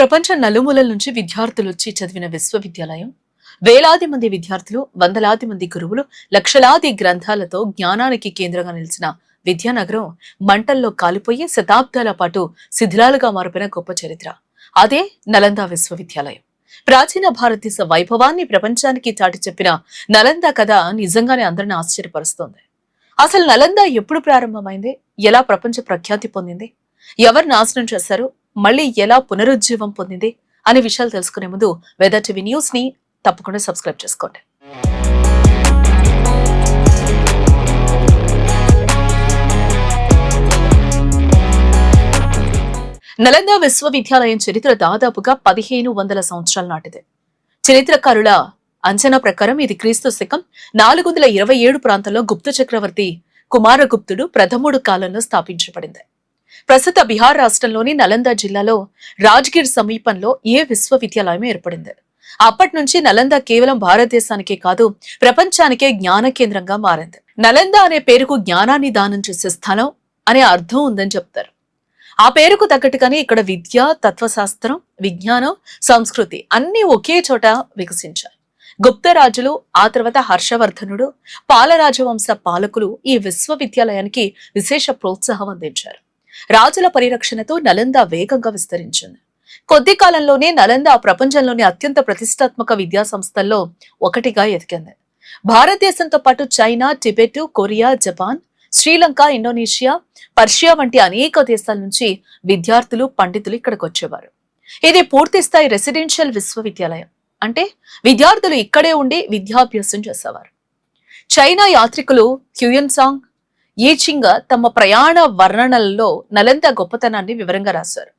ప్రపంచం నలుమూలల నుంచి విద్యార్థులు వచ్చి చదివిన విశ్వవిద్యాలయం, వేలాది మంది విద్యార్థులు, వందలాది మంది గురువులు, లక్షలాది గ్రంథాలతో జ్ఞానానికి కేంద్రంగా నిలిచిన విద్యానగరం మంటల్లో కాలిపోయి శతాబ్దాల పాటు శిథిలాలుగా మారిపోయిన గొప్ప చరిత్ర. అదే నలంద విశ్వవిద్యాలయం. ప్రాచీన భారతదేశ వైభవాన్ని ప్రపంచానికి చాటి చెప్పిన నలంద కథ నిజంగానే అందరిని ఆశ్చర్యపరుస్తోంది. అసలు నలంద ఎప్పుడు ప్రారంభమైంది, ఎలా ప్రపంచ ప్రఖ్యాతి పొందింది, ఎవరు నాశనం చేశారు, మళ్ళీ ఎలా పునరుజ్జీవం పొందింది అనే విషయాలు తెలుసుకునే ముందు వెదర్ టీవీ న్యూస్ ని తప్పకుండా సబ్స్క్రైబ్ చేసుకోండి. నలంద విశ్వవిద్యాలయం చరిత్ర దాదాపుగా 1500 సంవత్సరాల నాటిదే. చరిత్రకారుల అంచనా ప్రకారం ఇది క్రీస్తు శకం 427 ప్రాంతంలో గుప్త చక్రవర్తి కుమారగుప్తుడు ప్రథముడు కాలంలో స్థాపించబడింది. ప్రస్తుత బీహార్ రాష్ట్రంలోని నలంద జిల్లాలో రాజ్గిర్ సమీపంలో ఈ విశ్వవిద్యాలయం ఏర్పడింది. అప్పటి నుంచి నలంద కేవలం భారతదేశానికే కాదు, ప్రపంచానికే జ్ఞాన కేంద్రంగా మారింది. నలంద అనే పేరుకు జ్ఞానాన్ని దానం చేసే స్థలం అనే అర్థం ఉందని చెప్తారు. ఆ పేరుకు తగ్గట్టుగానే ఇక్కడ విద్య, తత్వశాస్త్రం, విజ్ఞానం, సంస్కృతి అన్ని ఒకే చోట వికసించాయి. గుప్త రాజులు, ఆ తర్వాత హర్షవర్ధనుడు, పాలరాజవంశ పాలకులు ఈ విశ్వవిద్యాలయానికి విశేష ప్రోత్సాహం అందించారు. రాజుల పరిరక్షణతో నలంద వేగంగా విస్తరించింది. కొద్ది కాలంలోనే నలంద ప్రపంచంలోని అత్యంత ప్రతిష్టాత్మక విద్యా సంస్థల్లో ఒకటిగా ఎదిగింది. భారతదేశంతో పాటు China, Tibet, Korea, Japan, Sri Lanka, Indonesia, Persia వంటి అనేక దేశాల నుంచి విద్యార్థులు, పండితులు ఇక్కడికి వచ్చేవారు. ఇది పూర్తి స్థాయి రెసిడెన్షియల్ విశ్వవిద్యాలయం. అంటే విద్యార్థులు ఇక్కడే ఉండి విద్యాభ్యాసం చేసేవారు. చైనా యాత్రికులు హ్యూయన్సాంగ్, ఈచింగ్ తమ ప్రయాణ వర్ణనలలో నలంద గొప్పతనాన్ని వివరంగా రాశారు.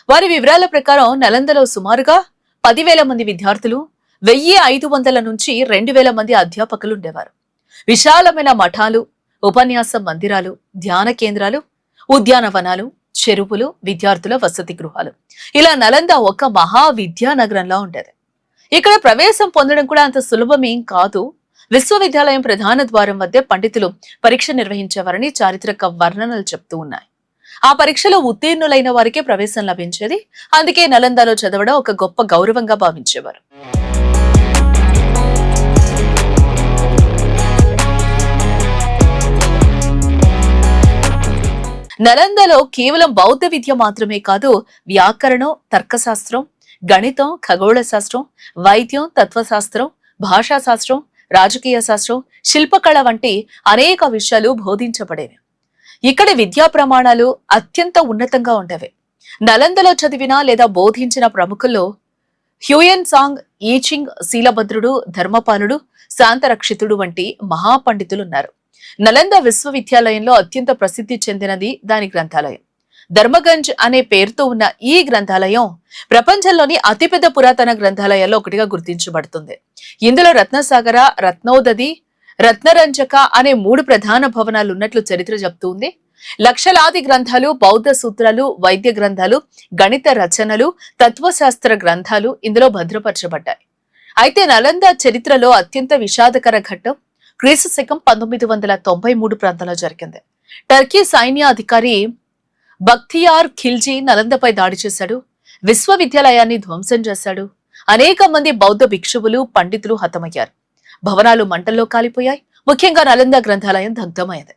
వారి వివరాల ప్రకారం నలందలో సుమారుగా 10,000 మంది విద్యార్థులు, 1,500 నుంచి 2,000 మంది అధ్యాపకులు ఉండేవారు. విశాలమైన మఠాలు, ఉపన్యాస మందిరాలు, ధ్యాన కేంద్రాలు, ఉద్యానవనాలు, చెరువులు, విద్యార్థుల వసతి గృహాలు, ఇలా నలంద ఒక మహా విద్యానగరంలా ఉండేది. ఇక్కడ ప్రవేశం పొందడం కూడా అంత సులభమేం కాదు. విశ్వవిద్యాలయం ప్రధాన ద్వారం వద్ద పండితులు పరీక్ష నిర్వహించేవారని చారిత్రక వర్ణనలు చెప్తూ ఉన్నాయి. ఆ పరీక్షలో ఉత్తీర్ణులైన వారికే ప్రవేశం లభించేది. అందుకే నలందలో చదవడం ఒక గొప్ప గౌరవంగా భావించేవారు. నలందలో కేవలం బౌద్ధ విద్య మాత్రమే కాదు, వ్యాకరణం, తర్కశాస్త్రం, గణితం, ఖగోళ శాస్త్రం, వైద్యం, తత్వశాస్త్రం, భాషా శాస్త్రం, రాజకీయ శాస్త్రం, శిల్పకళ వంటి అనేక విషయాలు బోధించబడేవి. ఇక్కడి విద్యా ప్రమాణాలు అత్యంత ఉన్నతంగా ఉండేవి. నలందలో చదివిన లేదా బోధించిన ప్రముఖుల్లో హ్యూయన్సాంగ్, ఈచింగ్, శీలభద్రుడు, ధర్మపాలుడు, శాంతరక్షితుడు వంటి మహాపండితులు ఉన్నారు. నలంద విశ్వవిద్యాలయంలో అత్యంత ప్రసిద్ధి చెందినది దాని గ్రంథాలయం. ధర్మగంజ్ అనే పేరుతో ఉన్న ఈ గ్రంథాలయం ప్రపంచంలోని అతిపెద్ద పురాతన గ్రంథాలయాల్లో ఒకటిగా గుర్తించబడుతుంది. ఇందులో రత్నసాగర, రత్నోదది, రత్నరంజక అనే 3 ప్రధాన భవనాలు ఉన్నట్లు చరిత్ర చెప్తుంది. లక్షలాది గ్రంథాలు, బౌద్ధ సూత్రాలు, వైద్య గ్రంథాలు, గణిత రచనలు, తత్వశాస్త్ర గ్రంథాలు ఇందులో భద్రపరచబడ్డాయి. అయితే నలంద చరిత్రలో అత్యంత విషాదకర ఘట్టం క్రీస్తు శకం 1993 ప్రాంతంలో జరిగింది. టర్కీ సైన్యాధికారి బక్తియార్ ఖిల్జీ నలందపై దాడి చేశాడు, విశ్వవిద్యాలయాన్ని ధ్వంసం చేశాడు. అనేక మంది బౌద్ధ భిక్షువులు, పండితులు హతమయ్యారు. భవనాలు మంటల్లో కాలిపోయాయి. ముఖ్యంగా నలంద గ్రంథాలయం దగ్ధమైంది.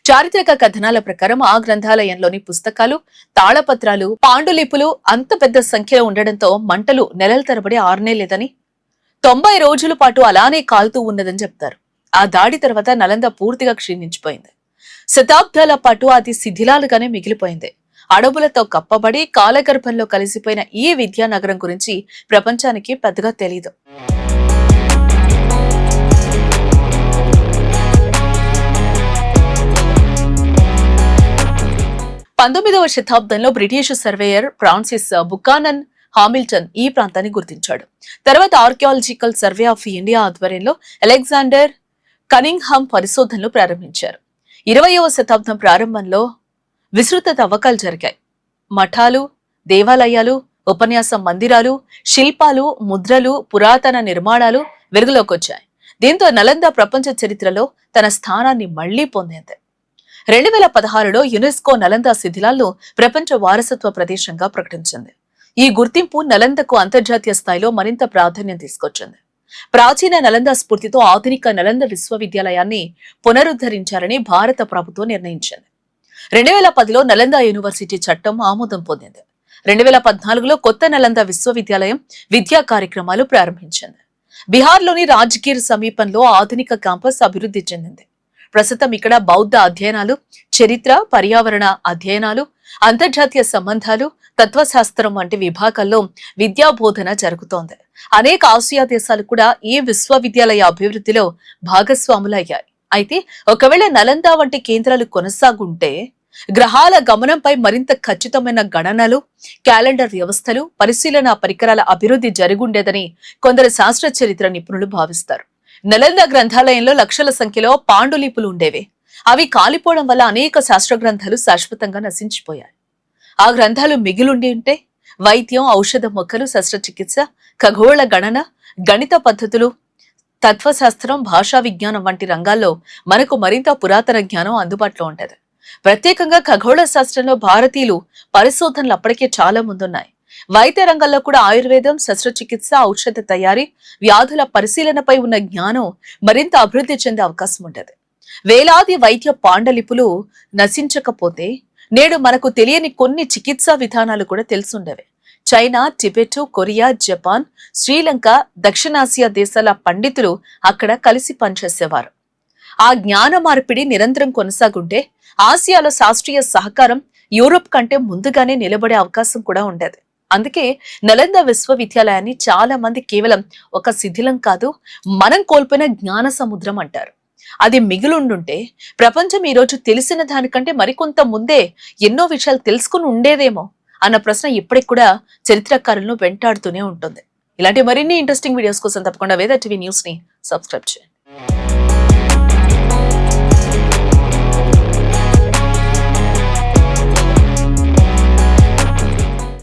చారిత్రక కథనాల ప్రకారం ఆ గ్రంథాలయంలోని పుస్తకాలు, తాళపత్రాలు, పాండులిపులు అంత పెద్ద సంఖ్యలో ఉండడంతో మంటలు నెలల తరబడి ఆర్నేలేదని, 90 రోజుల పాటు అలానే కాలుతూ ఉన్నదని చెప్తారు. ఆ దాడి తర్వాత నలంద పూర్తిగా క్షీణించిపోయింది. శతాబ్దాల పాటు అది శిథిలాలుగానే మిగిలిపోయింది. అడవులతో కప్పబడి కాలగర్భంలో కలిసిపోయిన ఈ విద్యానగరం గురించి ప్రపంచానికి పెద్దగా తెలీదు. 19వ శతాబ్దంలో బ్రిటిష్ సర్వేయర్ ఫ్రాన్సిస్ బుకానన్ హామిల్టన్ ఈ ప్రాంతాన్ని గుర్తించాడు. తర్వాత ఆర్కియాలజికల్ సర్వే ఆఫ్ ఇండియా ఆధ్వర్యంలో అలెగ్జాండర్ కనింగ్హామ్ పరిశోధనలు ప్రారంభించారు. 20వ శతాబ్దం ప్రారంభంలో విస్తృత తవ్వకాలు జరిగాయి. మఠాలు, దేవాలయాలు, ఉపన్యాస మందిరాలు, శిల్పాలు, ముద్రలు, పురాతన నిర్మాణాలు వెలుగులోకి వచ్చాయి. దీంతో నలంద ప్రపంచ చరిత్రలో తన స్థానాన్ని మళ్లీ పొందింది. 2016లో యునెస్కో నలంద శిథిలాలను ప్రపంచ వారసత్వ ప్రదేశంగా ప్రకటించింది. ఈ గుర్తింపు నలందకు అంతర్జాతీయ స్థాయిలో మరింత ప్రాధాన్యం తీసుకొచ్చింది. ప్రాచీన నలంద స్ఫూర్తితో ఆధునిక నలంద విశ్వవిద్యాలయాన్ని పునరుద్ధరించాలని భారత ప్రభుత్వం నిర్ణయించింది. 2010లో నలంద యూనివర్సిటీ చట్టం ఆమోదం పొందింది. 2014లో కొత్త నలంద విశ్వవిద్యాలయం విద్యా కార్యక్రమాలు ప్రారంభించింది. బీహార్లోని రాజ్గిర్ సమీపంలో ఆధునిక క్యాంపస్ అభివృద్ధి చెందింది. ప్రస్తుతం ఇక్కడ బౌద్ధ అధ్యయనాలు, చరిత్ర, పర్యావరణ అధ్యయనాలు, అంతర్జాతీయ సంబంధాలు, తత్వశాస్త్రం వంటి విభాగాల్లో విద్యా బోధన జరుగుతోంది. అనేక ఆసియా దేశాలు కూడా ఈ విశ్వవిద్యాలయ అభివృద్ధిలో భాగస్వాములయ్యాయి. అయితే ఒకవేళ నలంద వంటి కేంద్రాలు కొనసాగుంటే గ్రహాల గమనంపై మరింత ఖచ్చితమైన గణనలు, క్యాలెండర్ వ్యవస్థలు, పరిశీలన పరికరాల అభివృద్ధి జరుగుండేదని కొందరు శాస్త్ర చరిత్ర నిపుణులు భావిస్తారు. నలంద గ్రంథాలయంలో లక్షల సంఖ్యలో పాండులిపులు ఉండేవి. అవి కాలిపోవడం వల్ల అనేక శాస్త్ర గ్రంథాలు శాశ్వతంగా నశించిపోయాయి. ఆ గ్రంథాలు మిగిలుండి ఉంటే వైద్యం, ఔషధ మొక్కలు, శస్త్రచికిత్స, ఖగోళ గణన, గణిత పద్ధతులు, తత్వశాస్త్రం, భాషా విజ్ఞానం వంటి రంగాల్లో మనకు మరింత పురాతన జ్ఞానం అందుబాటులో ఉండేది. ప్రత్యేకంగా ఖగోళ శాస్త్రంలో భారతీయులు పరిశోధనలు అప్పటికే చాలా ముందున్నాయి. వైద్య రంగంలో కూడా ఆయుర్వేదం, శస్త్రచికిత్స, ఔషధ తయారీ, వ్యాధుల పరిశీలనపై ఉన్న జ్ఞానం మరింత అభివృద్ధి చెందే అవకాశం ఉండేది. వేలాది వైద్య పాండలిపులు నశించకపోతే నేడు మనకు తెలియని కొన్ని చికిత్సా విధానాలు కూడా తెలుసుండేవి. China, Tibet, Korea, Japan, Sri Lanka, దక్షిణాసియా దేశాల పండితులు అక్కడ కలిసి పనిచేసేవారు. ఆ జ్ఞాన మార్పిడి నిరంతరం కొనసాగుంటే ఆసియాలో శాస్త్రీయ సహకారం యూరోప్ కంటే ముందుగానే నిలబడే అవకాశం కూడా ఉండేది. అందుకే నలంద విశ్వవిద్యాలయాన్ని చాలా మంది కేవలం ఒక శిథిలం కాదు, మనం కోల్పోయిన జ్ఞాన సముద్రం అంటారు. అది మిగిలుండుంటే ప్రపంచం ఈ రోజు తెలిసిన దానికంటే మరికొంత ముందే ఎన్నో విషయాలు తెలుసుకుని ఉండేదేమో అన్న ప్రశ్న ఇప్పటికి కూడా చరిత్రకారులను వెంటాడుతూనే ఉంటుంది. ఇలాంటి మరిన్ని ఇంట్రెస్టింగ్ వీడియోస్ కోసం తప్పకుండా వేద టీవీ న్యూస్ ని సబ్స్క్రైబ్ చేయండి.